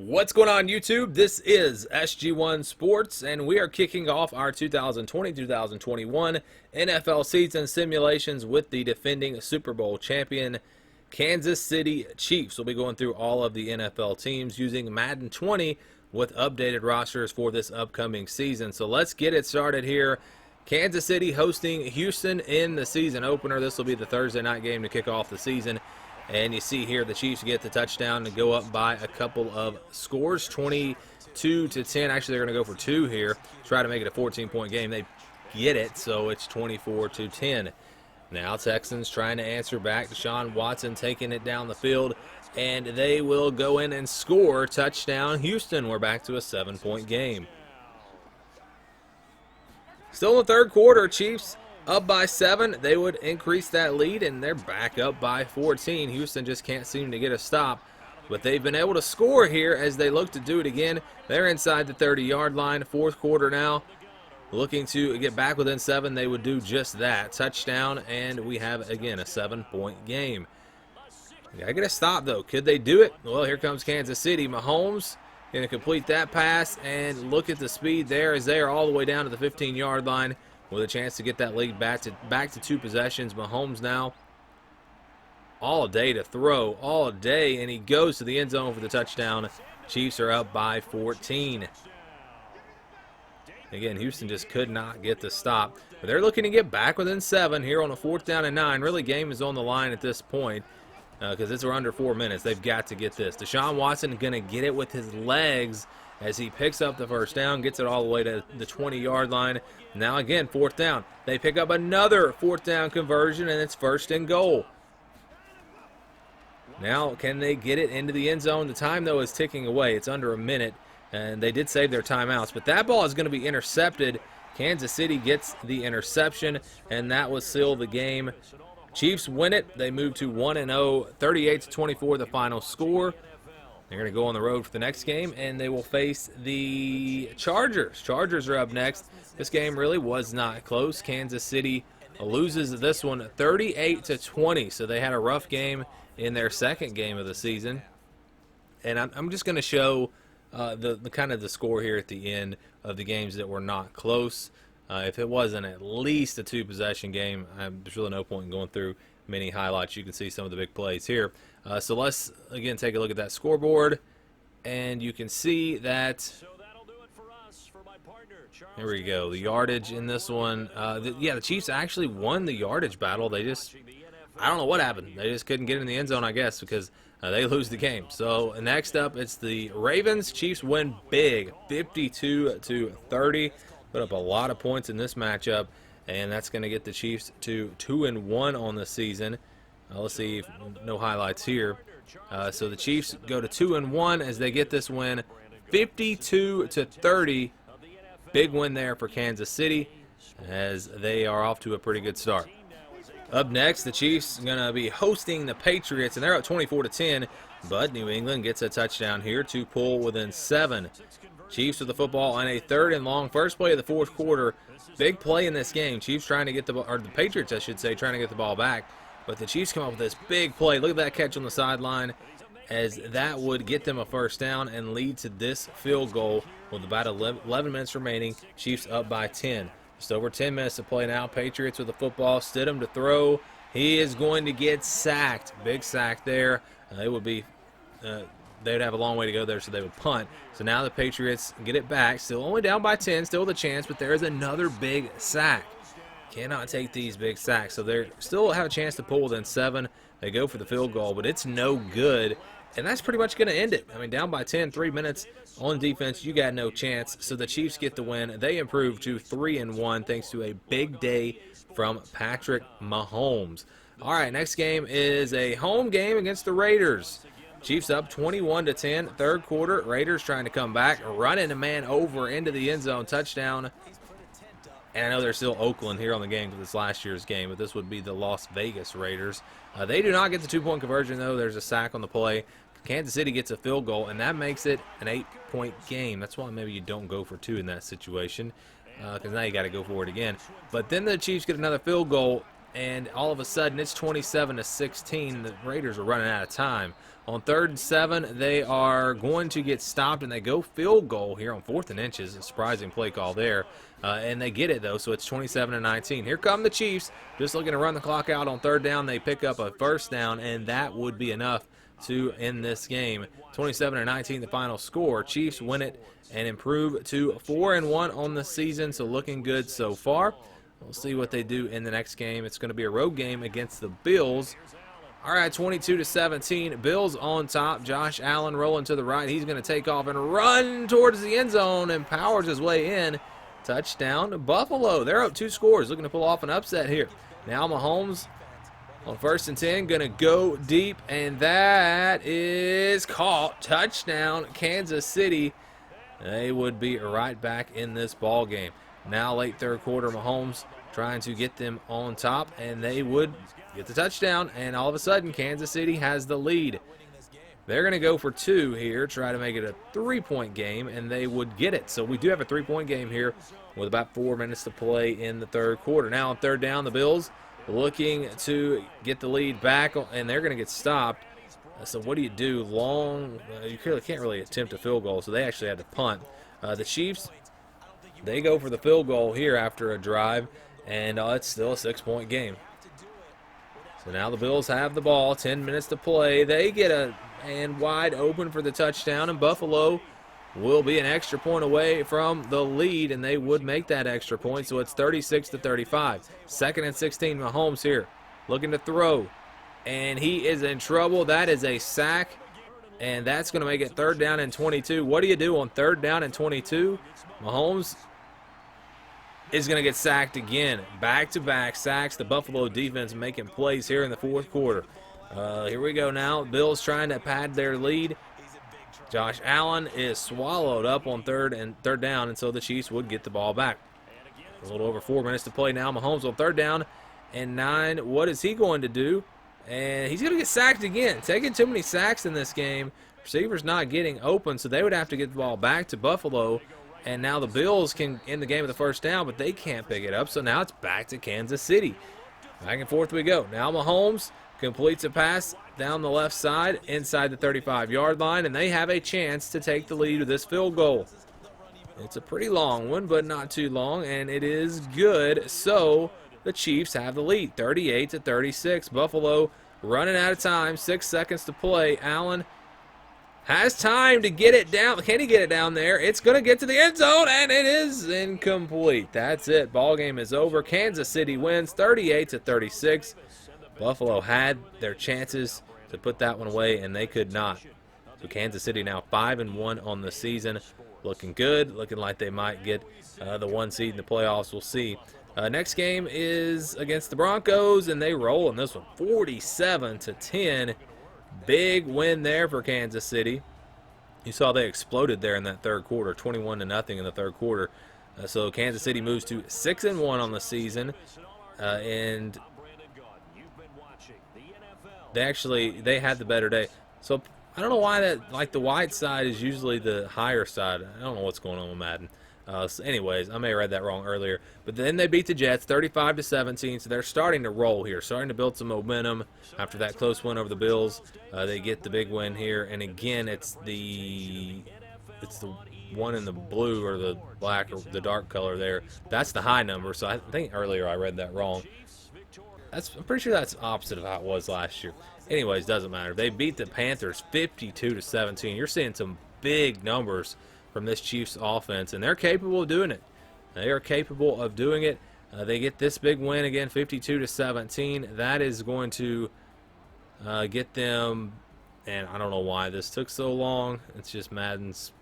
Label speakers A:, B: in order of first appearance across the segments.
A: What's going on, YouTube? This is SG1 Sports, and we are kicking off our 2020-2021 NFL season simulations with the defending Super Bowl champion Kansas City Chiefs. We'll be going through all of the NFL teams using Madden 20 with updated rosters for this upcoming season. So let's get it started here. Kansas City hosting Houston in the season opener. This will be the Thursday night game to kick off the season. And you see here the Chiefs get the touchdown and go up by a couple of scores, 22-10. Actually, they're going to go for 2 here, try to make it a 14-point game. They get it, so it's 24-10. Now Texans trying to answer back. Deshaun Watson taking it down the field, and they will go in and score. Touchdown, Houston. We're back to a 7-point game. Still in the third quarter, Chiefs up by 7. They would increase that lead, and they're back up by 14. Houston just can't seem to get a stop, but they've been able to score here as they look to do it again. They're inside the 30-yard line. Fourth quarter now, looking to get back within 7. They would do just that. Touchdown, and we have, again, a 7-point game. Gotta get a stop, though. Could they do it? Well, here comes Kansas City. Mahomes going to complete that pass, and look at the speed there as they are all the way down to the 15-yard line, with a chance to get that lead back to 2 possessions. Mahomes now all day to throw, all day, and he goes to the end zone for the touchdown. Chiefs are up by 14. Again, Houston just could not get the stop. But they're looking to get back within 7 here on a 4th down and 9. Really, game is on the line at this point because it's under 4 minutes. They've got to get this. Deshaun Watson going to get it with his legs as he picks up the first down, gets it all the way to the 20-yard line. Now again, 4th down. They pick up another 4th down conversion, and it's 1st and goal. Now, can they get it into the end zone? The time, though, is ticking away. It's under a minute, and they did save their timeouts. But that ball is going to be intercepted. Kansas City gets the interception, and that will seal the game. Chiefs win it. They move to 1-0, 38-24 the final score. They're going to go on the road for the next game, and they will face the Chargers. Chargers are up next. This game really was not close. Kansas City loses this one 38-20, so they had a rough game in their second game of the season. And I'm just going to show the kind of the score here at the end of the games that were not close. If it wasn't at least a 2-possession game, there's really no point in going through many highlights. You can see some of the big plays here. So let's, again, take a look at that scoreboard. And you can see that, here we go, the yardage in this one. The Chiefs actually won the yardage battle. They just, I don't know what happened. They just couldn't get in the end zone, I guess, because they lose the game. So next up, it's the Ravens. Chiefs win big, 52-30. Put up a lot of points in this matchup. And that's going to get the Chiefs to 2-1 on the season. Let's see, no highlights here. So the Chiefs go to 2-1 as they get this win, 52-30. Big win there for Kansas City as they are off to a pretty good start. Up next, the Chiefs are going to be hosting the Patriots, and they're up 24-10. But New England gets a touchdown here to pull within 7. Chiefs with the football on a 3rd and long. First play of the 4th quarter. Big play in this game. Chiefs trying to get the ball, or the Patriots, I should say, trying to get the ball back. But the Chiefs come up with this big play. Look at that catch on the sideline, as that would get them a 1st down and lead to this field goal with about 11 minutes remaining. Chiefs up by 10. Just over 10 minutes to play now. Patriots with the football. Stidham to throw. He is going to get sacked. Big sack there. It would be... they would have a long way to go there, so they would punt. So now the Patriots get it back. Still only down by 10, still the chance, but there is another big sack. Cannot take these big sacks. So they still have a chance to pull within 7. They go for the field goal, but it's no good. And that's pretty much going to end it. I mean, down by 10, 3 minutes on defense, you got no chance. So the Chiefs get the win. They improve to 3-1 thanks to a big day from Patrick Mahomes. All right, next game is a home game against the Raiders. Chiefs up 21-10, 3rd quarter. Raiders trying to come back, running a man over into the end zone, touchdown. And I know they're still Oakland here on the game because it's last year's game, but this would be the Las Vegas Raiders. They do not get the 2-point conversion, though. There's a sack on the play. Kansas City gets a field goal, and that makes it an 8-point game. That's why maybe you don't go for 2 in that situation, because now you got to go for it again. But then the Chiefs get another field goal, and all of a sudden it's 27-16. The Raiders are running out of time. On 3rd and 7, they are going to get stopped, and they go field goal here on 4th and inches. A surprising play call there. And they get it, though, so it's 27-19. Here come the Chiefs, just looking to run the clock out on 3rd down. They pick up a 1st down, and that would be enough to end this game. 27-19, the final score. Chiefs win it and improve to 4-1 on the season, so looking good so far. We'll see what they do in the next game. It's going to be a road game against the Bills. All right, 22-17, Bills on top. Josh Allen rolling to the right. He's going to take off and run towards the end zone and powers his way in. Touchdown, Buffalo. They're up 2 scores, looking to pull off an upset here. Now Mahomes on 1st and 10, going to go deep, and that is caught. Touchdown, Kansas City. They would be right back in this ball game. Now late 3rd quarter, Mahomes trying to get them on top, and they would get the touchdown, and all of a sudden Kansas City has the lead. They're going to go for 2 here, try to make it a 3-point game, and they would get it. So we do have a 3-point game here with about 4 minutes to play in the 3rd quarter. Now on 3rd down, the Bills looking to get the lead back, and they're going to get stopped. So what do you do? You can't really attempt a field goal, so they actually had to punt. The Chiefs, they go for the field goal here after a drive, and it's still a 6-point game. So now the Bills have the ball, 10 minutes to play. They get a man wide open for the touchdown, and Buffalo will be an extra point away from the lead, and they would make that extra point, so it's 36-35. 2nd and 16, Mahomes here, looking to throw, and he is in trouble. That is a sack, and that's going to make it 3rd down and 22. What do you do on 3rd down and 22? Mahomes is going to get sacked again. Back-to-back sacks. The Buffalo defense making plays here in the 4th quarter. Here we go now. Bills trying to pad their lead. Josh Allen is swallowed up on 3rd down, and so the Chiefs would get the ball back. A little over 4 minutes to play now. Mahomes on 3rd down and 9. What is he going to do? And he's going to get sacked again. Taking too many sacks in this game. Receivers not getting open, so they would have to get the ball back to Buffalo. And now the Bills can end the game with the 1st down, but they can't pick it up. So now it's back to Kansas City. Back and forth we go. Now Mahomes completes a pass down the left side inside the 35-yard line, and they have a chance to take the lead with this field goal. It's a pretty long one, but not too long, and it is good. So the Chiefs have the lead, 38-36. Buffalo running out of time, 6 seconds to play. Allen has time to get it down. Can he get it down there? It's going to get to the end zone, and it is incomplete. That's it. Ball game is over. Kansas City wins 38-36. Buffalo had their chances to put that one away, and they could not. So Kansas City now 5-1 on the season. Looking good. Looking like they might get the 1 seed in the playoffs. We'll see. Next game is against the Broncos, and they roll in this one 47-10. Big win there for Kansas City. You saw they exploded there in that 3rd quarter, 21-0 in the 3rd quarter. So Kansas City moves to 6-1 on the season, and they had the better day. So I don't know why that, like, the white side is usually the higher side. I don't know what's going on with Madden. So anyways, I may have read that wrong earlier. But then they beat the Jets 35-17, so they're starting to roll here, starting to build some momentum after that close win over the Bills. They get the big win here, and again, it's the one in the blue or the black or the dark color there. That's the high number, so I think earlier I read that wrong. I'm pretty sure that's opposite of how it was last year. Anyways, doesn't matter. They beat the Panthers 52-17. You're seeing some big numbers from this Chiefs offense, and they're capable of doing it. They are capable of doing it. They get this big win again, 52-17. That is going to get them, and I don't know why this took so long. It's just Madden's,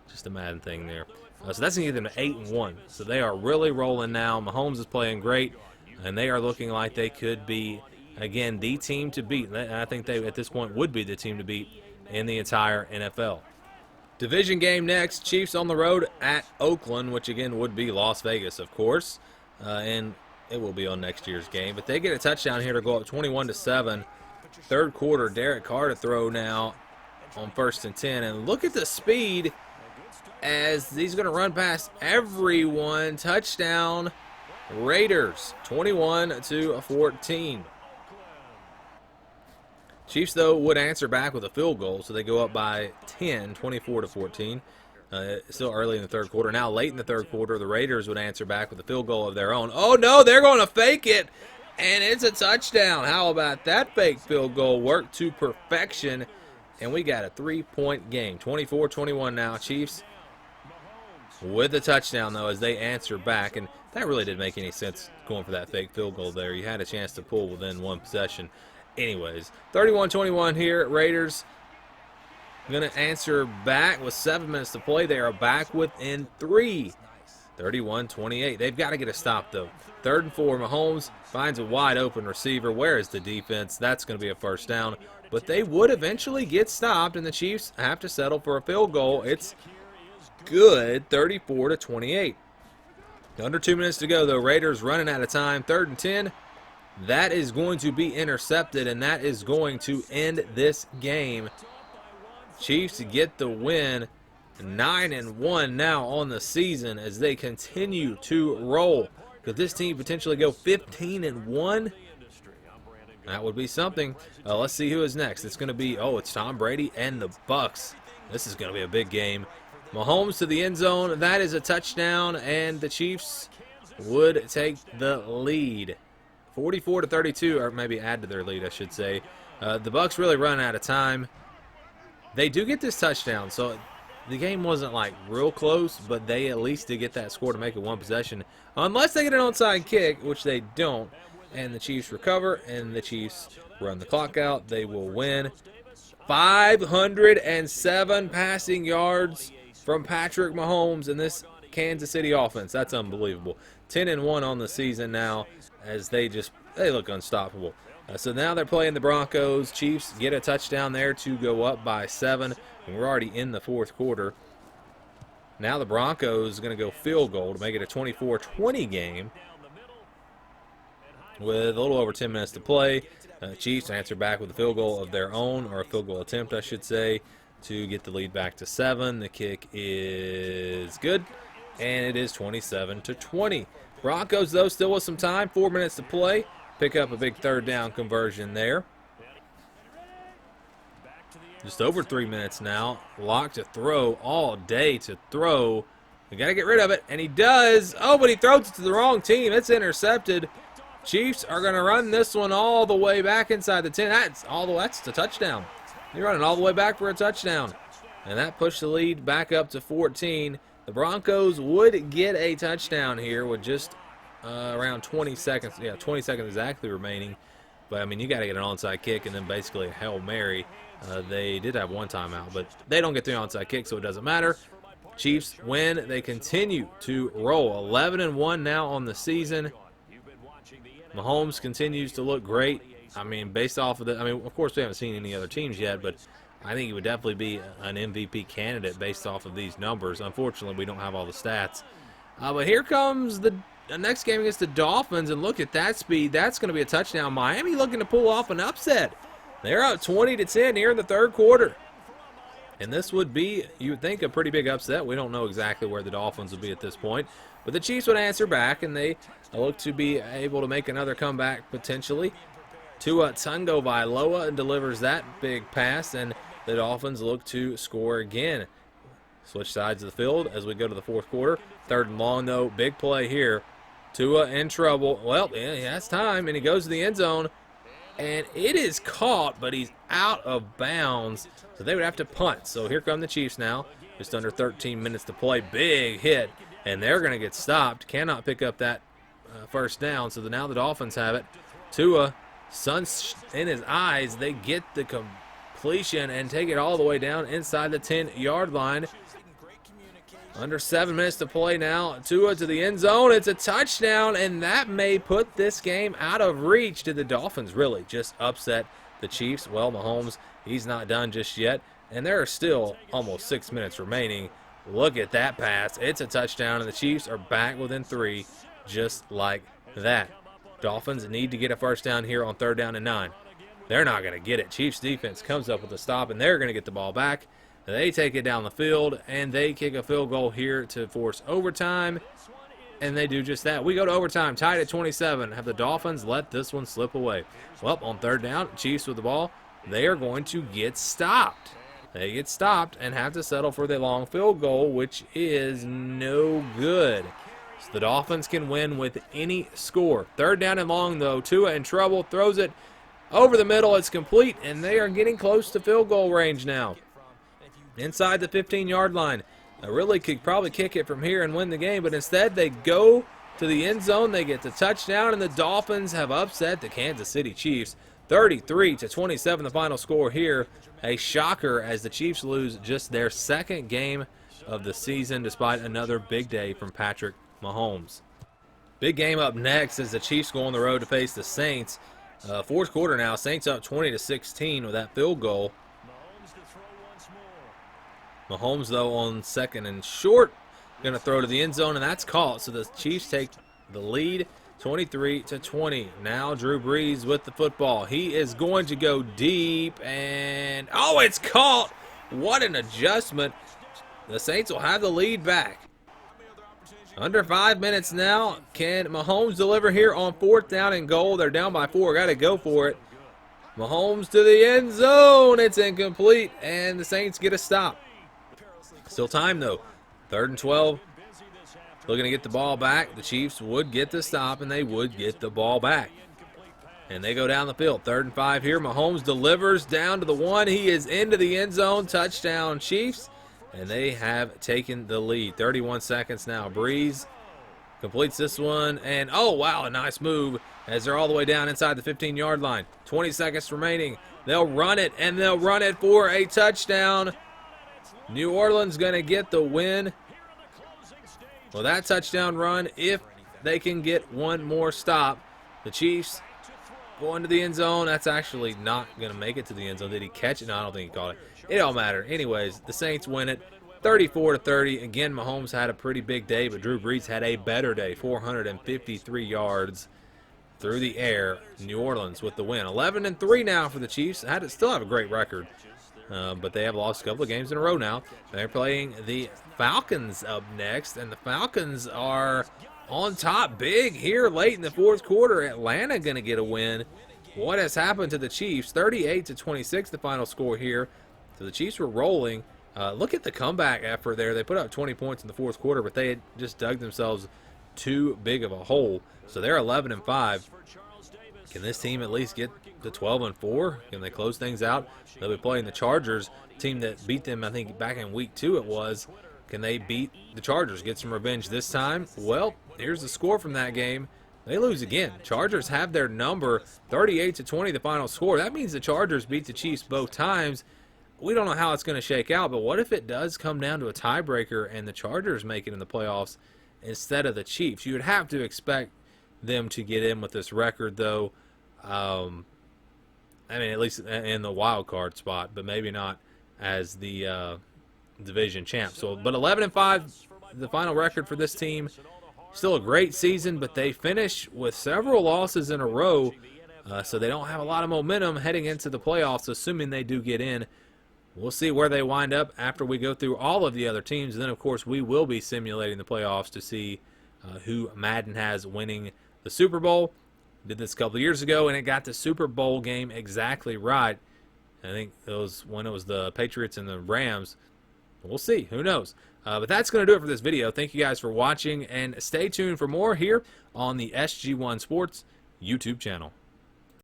A: just a Madden thing there. So that's going to get them to 8-1. So they are really rolling now. Mahomes is playing great, and they are looking like they could be, again, the team to beat. I think they, at this point, would be the team to beat in the entire NFL. Division game next, Chiefs on the road at Oakland, which again would be Las Vegas, of course, and it will be on next year's game. But they get a touchdown here to go up 21-7. 3rd quarter, Derek Carr to throw now on 1st and 10, and look at the speed as he's going to run past everyone. Touchdown, Raiders 21-14. Chiefs, though, would answer back with a field goal, so they go up by 10, 24-14. Still early in the third quarter. Now, late in the third quarter, the Raiders would answer back with a field goal of their own. Oh, no, they're going to fake it, and it's a touchdown. How about that fake field goal? Worked to perfection, and we got a 3-point game. 24-21 now. Chiefs with the touchdown, though, as they answer back, and that really didn't make any sense going for that fake field goal there. You had a chance to pull within one possession. Anyways, 31-21 here. Raiders going to answer back with 7 minutes to play. They are back within 3. 31-28. They've got to get a stop, though. 3rd and 4. Mahomes finds a wide open receiver. Where is the defense? That's going to be a first down. But they would eventually get stopped, and the Chiefs have to settle for a field goal. It's good. 34-28. Under 2 minutes to go, though. Raiders running out of time. 3rd and 10. That is going to be intercepted, and that is going to end this game. Chiefs get the win, 9-1 now on the season as they continue to roll. Could this team potentially go 15-1? That would be something. Let's see who is next. It's going to be, it's Tom Brady and the Bucks. This is going to be a big game. Mahomes to the end zone. That is a touchdown, and the Chiefs would take the lead. 44-32, or maybe add to their lead, I should say. The Bucks really run out of time. They do get this touchdown, so the game wasn't like real close, but they at least did get that score to make it one possession. Unless they get an onside kick, which they don't, and the Chiefs recover, and the Chiefs run the clock out. They will win. 507 passing yards from Patrick Mahomes in this Kansas City offense. That's unbelievable. 10-1 on the season now as they look unstoppable. So now they're playing the Broncos. Chiefs get a touchdown there to go up by 7. And we're already in the fourth quarter. Now the Broncos are going to go field goal to make it a 24-20 game with a little over 10 minutes to play. Chiefs answer back with a field goal of their own, or a field goal attempt, I should say, to get the lead back to 7. The kick is good, and it is 27-20. Broncos, though, still with some time, 4 minutes to play. Pick up a big third down conversion there. Just over 3 minutes now. Lock to throw all day to throw. We got to get rid of it, and he does. Oh, but he throws it to the wrong team. It's intercepted. Chiefs are going to run this one all the way back inside the 10. That's the touchdown. You're running all the way back for a touchdown. And that pushed the lead back up to 14. The Broncos would get a touchdown here with just around 20 seconds. Yeah, 20 seconds exactly remaining. But, I mean, you got to get an onside kick and then basically a Hail Mary. They did have one timeout, but they don't get the onside kick, so it doesn't matter. Chiefs win. They continue to roll. 11-1 now on the season. Mahomes continues to look great. I mean, based off of of course we haven't seen any other teams yet, but I think he would definitely be an MVP candidate based off of these numbers. Unfortunately, we don't have all the stats. But here comes the next game against the Dolphins, and look at that speed. That's going to be a touchdown. Miami looking to pull off an upset. They're up 20-10 here in the third quarter. And this would be, you would think, a pretty big upset. We don't know exactly where the Dolphins will be at this point. But the Chiefs would answer back, and they look to be able to make another comeback potentially. Tua Tagovailoa delivers that big pass, and the Dolphins look to score again. Switch sides of the field as we go to the fourth quarter. 3rd and long, though. Big play here. Tua in trouble. Well, yeah, he has time, and he goes to the end zone. And it is caught, but he's out of bounds. So they would have to punt. So here come the Chiefs now. Just under 13 minutes to play. Big hit. And they're going to get stopped. Cannot pick up that first down. So now the Dolphins have it. Tua, sun in his eyes. They get the completion and take it all the way down inside the 10-yard line. Under 7 minutes to play now. Tua to the end zone. It's a touchdown, and that may put this game out of reach. Did the Dolphins really just upset the Chiefs? Well, Mahomes, he's not done just yet, and there are still almost 6 minutes remaining. Look at that pass. It's a touchdown, and the Chiefs are back within 3 just like that. Dolphins need to get a first down here on 3rd down and 9. They're not going to get it. Chiefs defense comes up with a stop, and they're going to get the ball back. They take it down the field, and they kick a field goal here to force overtime. and they do just that. We go to overtime, tied at 27. Have the Dolphins let this one slip away? Well, on third down, Chiefs with the ball. They are going to get stopped. They get stopped and have to settle for the long field goal, which is no good. So the Dolphins can win with any score. Third down and long, though. Tua in trouble, throws it over the middle. It's complete, and they are getting close to field goal range now. Inside the 15-yard line. They really could probably kick it from here and win the game, but instead they go to the end zone. They get the touchdown, and the Dolphins have upset the Kansas City Chiefs. 33-27 the final score here. A shocker as the Chiefs lose just their second game of the season despite another big day from Patrick Mahomes. Big game up next as the Chiefs go on the road to face the Saints. Fourth quarter now, Saints up 20-16 with that field goal. Mahomes, though, on second and short, going to throw to the end zone, and that's caught. So the Chiefs take the lead 23-20. Now Drew Brees with the football. He is going to go deep, and oh, it's caught. What an adjustment. The Saints will have the lead back. Under 5 minutes now. Can Mahomes deliver here on fourth down and goal? They're down by 4. Got to go for it. Mahomes to the end zone. It's incomplete, and the Saints get a stop. Still time, though. 3rd and 12. Looking to get the ball back. The Chiefs would get the stop, and they would get the ball back. And they go down the field. 3rd and 5 here. Mahomes delivers down to the 1. He is into the end zone. Touchdown, Chiefs. And they have taken the lead. 31 seconds now. Breeze completes this one. And, oh, wow, a nice move as they're all the way down inside the 15-yard line. 20 seconds remaining. They'll run it, and they'll run it for a touchdown. New Orleans going to get the win. Well, that touchdown run, if they can get one more stop. The Chiefs going to the end zone. That's actually not going to make it to the end zone. Did he catch it? No, I don't think he caught it. It don't matter. Anyways, the Saints win it 34-30. Again, Mahomes had a pretty big day, but Drew Brees had a better day. 453 yards through the air. New Orleans with the win. 11-3 now for the Chiefs. Still have a great record. But they have lost a couple of games in a row now. They're playing the Falcons up next, and the Falcons are on top big here late in the fourth quarter. Atlanta going to get a win. What has happened to the Chiefs? 38-26 the final score here. So the Chiefs were rolling. Look at the comeback effort there. They put up 20 points in the fourth quarter, but they had just dug themselves too big of a hole. So they're 11-5. Can this team at least get to 12-4? Can they close things out? They'll be playing the Chargers, team that beat them, I think, back in week 2 it was. Can they beat the Chargers, get some revenge this time? Well, here's the score from that game. They lose again. Chargers have their number, 38-20 the final score. That means the Chargers beat the Chiefs both times. We don't know how it's going to shake out, but what if it does come down to a tiebreaker and the Chargers make it in the playoffs instead of the Chiefs? You would have to expect them to get in with this record, though. I mean, at least in the wild card spot, but maybe not as the division champ. So, but 11-5, the final record for this team. Still a great season, but they finish with several losses in a row, so they don't have a lot of momentum heading into the playoffs, assuming they do get in. We'll see where they wind up after we go through all of the other teams. And then, of course, we will be simulating the playoffs to see who Madden has winning the Super Bowl. Did this a couple of years ago, and it got the Super Bowl game exactly right. I think it was when it was the Patriots and the Rams. We'll see. Who knows? But that's going to do it for this video. Thank you guys for watching, and stay tuned for more here on the SG1 Sports YouTube channel.